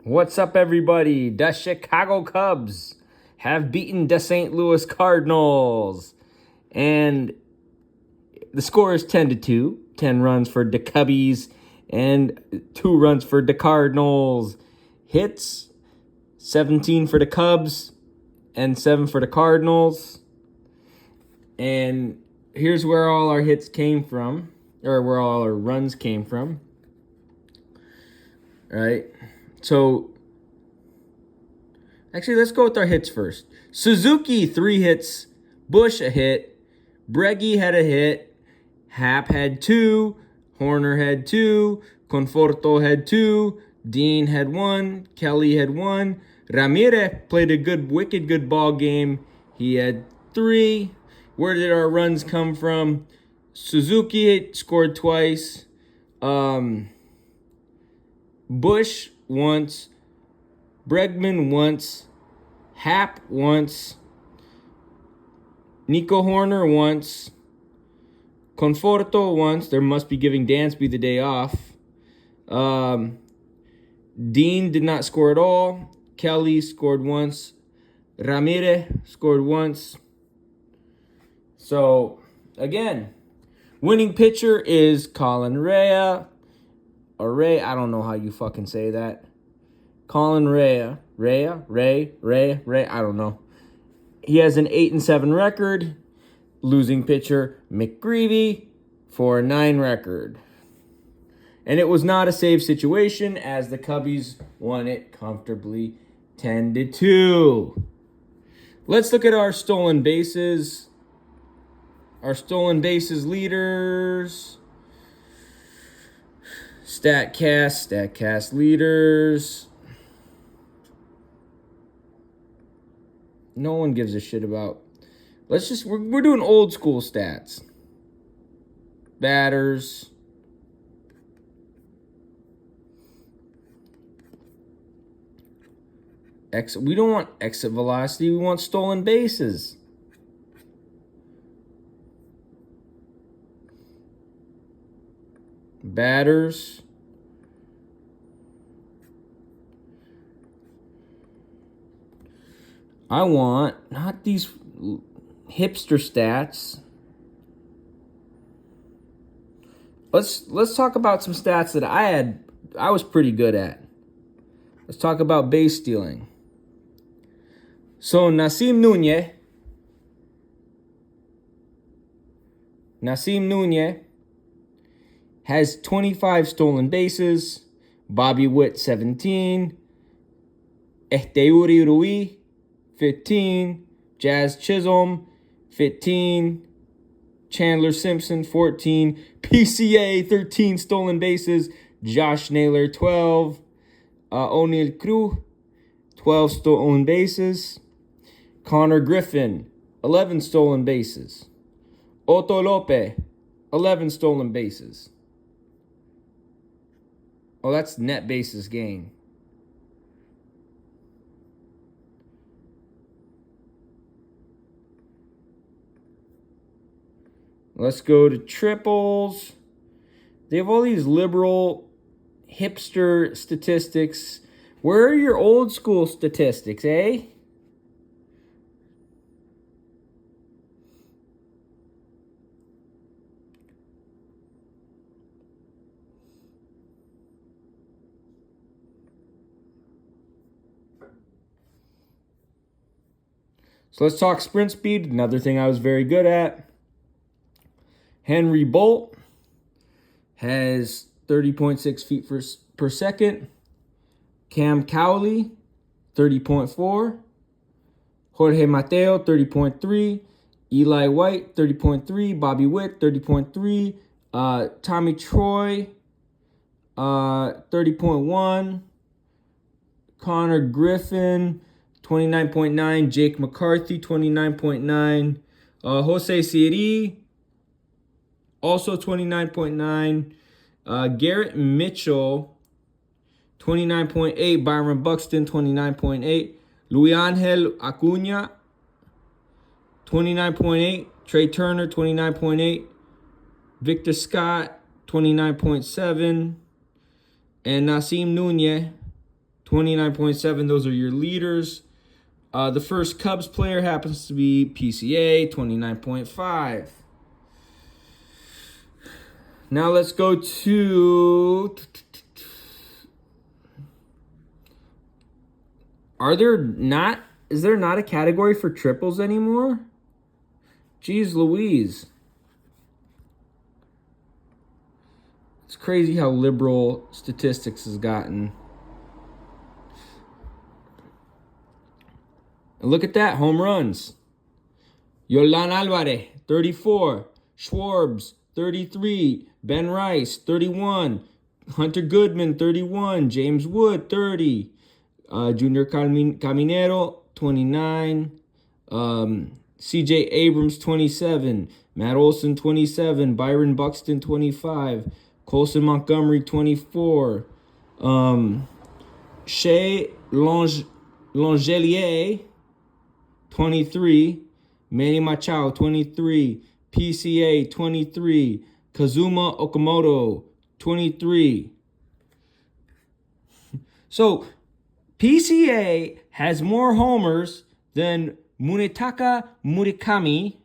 What's up, everybody? The Chicago Cubs have beaten the St. Louis Cardinals. And the score is 10-2. 10 runs for the Cubbies and 2 runs for the Cardinals. Hits, 17 for the Cubs and 7 for the Cardinals. And here's where all our hits came from, or where all our runs came from. All right. So, actually, let's go with our hits first. Suzuki, 3 hits. Bush, a hit. Breggy had a hit. Happ had 2. Horner had 2. Conforto had 2. Dean had 1. Kelly had 1. Ramirez played a wicked good ball game. He had 3. Where did our runs come from? Suzuki scored twice. Bush once. Bregman once. Happ once. Nico Horner once. Conforto once. There must be giving Dansby the day off. Dean did not score at all. Kelly scored once. Ramirez scored once. So, again, winning pitcher is Colin Rea. Or Ray, I don't know how you fucking say that. Colin Rea, Ray, I don't know. He has an 8-7 record. Losing pitcher, McGreevy, 4-9 record. And it was not a save situation as the Cubbies won it comfortably 10-2. Let's look at our stolen bases. Our stolen bases leaders. StatCast leaders. No one gives a shit about. We're doing old school stats. Batters. We don't want exit velocity. We want stolen bases. Batters. I want not these hipster stats. Let's talk about some stats that I was pretty good at. Let's talk about base stealing. So Nasim Nunez has 25 stolen bases. Bobby Witt, 17. Ehteuri Rui, 15. Jazz Chisholm, 15. Chandler Simpson, 14. PCA, 13 stolen bases. Josh Naylor, 12. O'Neal Cruz, 12 stolen bases. Connor Griffin, 11 stolen bases. Otto Lope, 11 stolen bases. Oh, that's net bases gained. Let's go to triples. They have all these liberal hipster statistics. Where are your old school statistics, eh? So let's talk sprint speed, another thing I was very good at. Henry Bolt has 30.6 feet per second. Cam Cowley, 30.4. Jorge Mateo, 30.3. Eli White, 30.3. Bobby Witt, 30.3. Tommy Troy, 30.1. Connor Griffin, 29.9. Jake McCarthy, 29.9. Jose Siri, also 29.9. Garrett Mitchell, 29.8. Byron Buxton, 29.8. Luis Angel Acuna, 29.8. Trey Turner, 29.8. Victor Scott, 29.7. And Nasim Nunez, 29.7. Those are your leaders. The first Cubs player happens to be PCA, 29.5. Now let's go to... Is there not a category for triples anymore? Jeez Louise. It's crazy how liberal statistics has gotten. And look at that, home runs. Yolan Alvarez, 34. Schwarbs, 33. Ben Rice, 31. Hunter Goodman, 31. James Wood, 30. Junior Caminero, 29. CJ Abrams, 27. Matt Olson, 27. Byron Buxton, 25. Colson Montgomery, 24. Shea Langelier, 23. Manny Machado, 23. PCA, 23. Kazuma Okamoto, 23. So, PCA has more homers than Munetaka Murakami,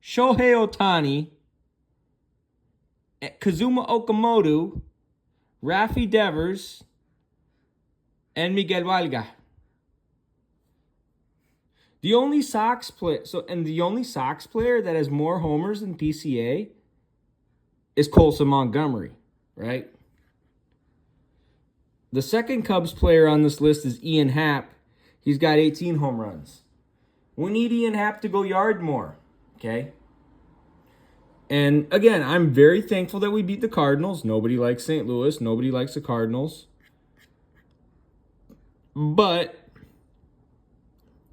Shohei Ohtani, Kazuma Okamoto, Rafi Devers, and Miguel Valga. The only Sox player, the only Sox player that has more homers than PCA is Colson Montgomery, right? The second Cubs player on this list is Ian Happ. He's got 18 home runs. We need Ian Happ to go yard more, okay? And again, I'm very thankful that we beat the Cardinals. Nobody likes St. Louis. Nobody likes the Cardinals. But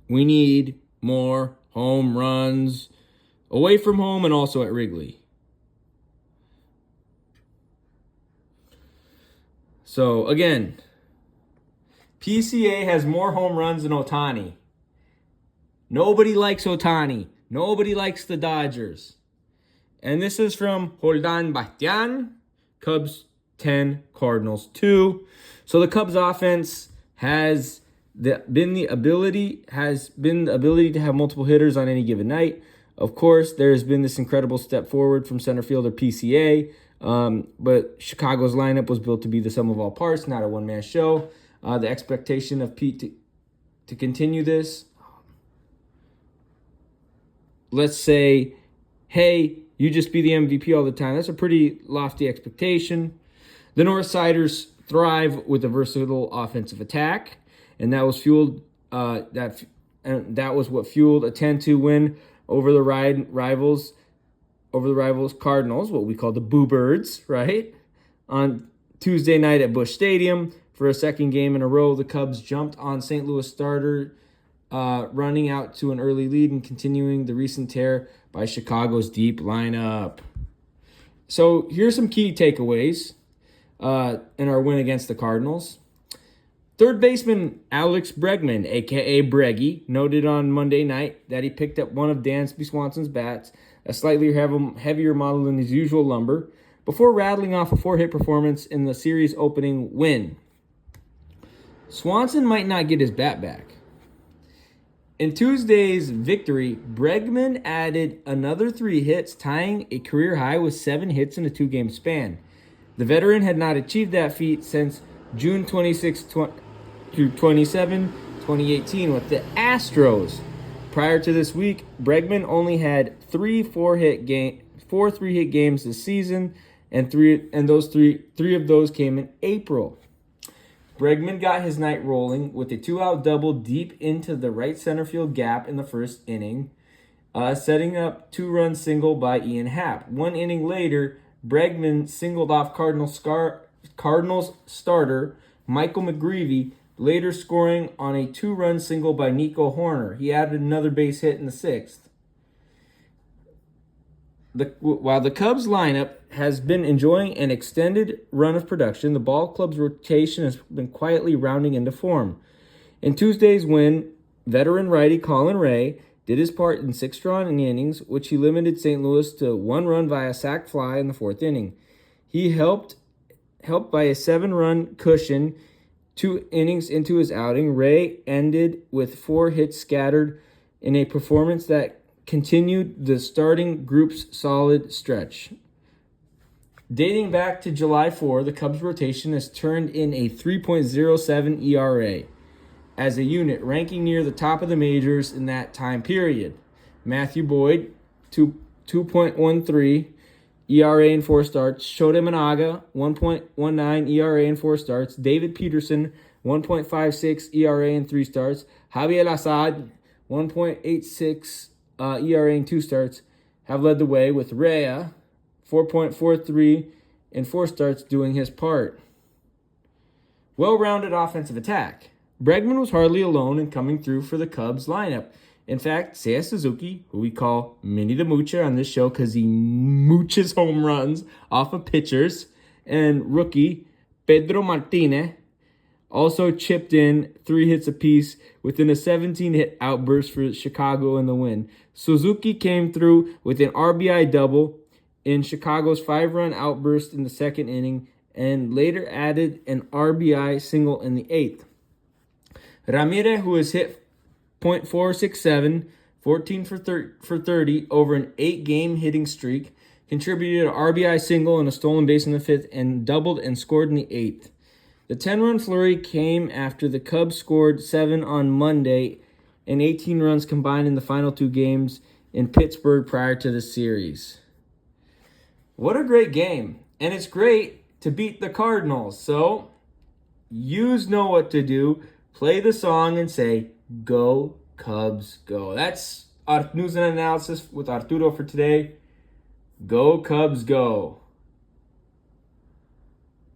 we need more home runs away from home and also at Wrigley. So, again, PCA has more home runs than Ohtani. Nobody likes Ohtani. Nobody likes the Dodgers. And this is from Roldan Bastian, Cubs 10, Cardinals 2. So the Cubs offense has been the ability to have multiple hitters on any given night. Of course, there's been this incredible step forward from center fielder PCA, but Chicago's lineup was built to be the sum of all parts, not a one-man show. The expectation of Pete to continue this, let's say, hey, you just be the MVP all the time. That's a pretty lofty expectation. The Northsiders thrive with a versatile offensive attack, and that was fueled. That was what fueled a 10-2 win over the rivals Cardinals, what we call the Boo Birds, right? On Tuesday night at Busch Stadium for a second game in a row, the Cubs jumped on St. Louis starter, running out to an early lead and continuing the recent tear by Chicago's deep lineup. So here's some key takeaways in our win against the Cardinals. Third baseman Alex Bregman, a.k.a. Breggy, noted on Monday night that he picked up one of Dansby Swanson's bats, a slightly heavier model than his usual lumber, before rattling off a 4-hit performance in the series opening win. Swanson might not get his bat back. In Tuesday's victory, Bregman added another 3 hits, tying a career high with 7 hits in a 2-game span. The veteran had not achieved that feat since June 26 through 27, 2018 with the Astros. Prior to this week, Bregman only had 3 3-hit games this season, and three of those came in April. Bregman got his night rolling with a 2-out double deep into the right center field gap in the first inning, setting up 2-run single by Ian Happ. 1 inning later, Bregman singled off Cardinals starter Michael McGreevy, later scoring on a 2-run single by Nico Horner. He added another base hit in the 6th. While the Cubs lineup has been enjoying an extended run of production, the ball club's rotation has been quietly rounding into form. In Tuesday's win, veteran righty Colin Ray did his part in 6 strong innings, which he limited St. Louis to 1 run via sac fly in the 4th inning. He helped by a 7-run cushion 2 innings into his outing, Ray ended with 4 hits scattered in a performance that continued the starting group's solid stretch. Dating back to July 4, the Cubs rotation has turned in a 3.07 ERA as a unit, ranking near the top of the majors in that time period. Matthew Boyd, 2.13 ERA in 4 starts. Shota Managa, 1.19 ERA in 4 starts. David Peterson, 1.56 ERA in 3 starts. Javier Assad, 1.86 ERA in 2 starts, have led the way, with Rea, 4.43 in 4 starts, doing his part. Well-rounded offensive attack. Bregman was hardly alone in coming through for the Cubs lineup. In fact, Seiya Suzuki, who we call Minnie the Moocher on this show because he mooches home runs off of pitchers, and rookie Pedro Martinez also chipped in 3 hits apiece within a 17-hit outburst for Chicago in the win. Suzuki came through with an RBI double in Chicago's 5-run outburst in the 2nd inning and later added an RBI single in the 8th. Ramirez, who has hit .467, 14 for 30 over an 8-game hitting streak, contributed an RBI single and a stolen base in the 5th and doubled and scored in the 8th. The 10-run flurry came after the Cubs scored 7 on Monday and 18 runs combined in the final 2 games in Pittsburgh prior to the series. What a great game. And it's great to beat the Cardinals. So, yous know what to do. Play the song and say, "Go Cubs, go." That's our news and analysis with Arturo for today. Go Cubs, go.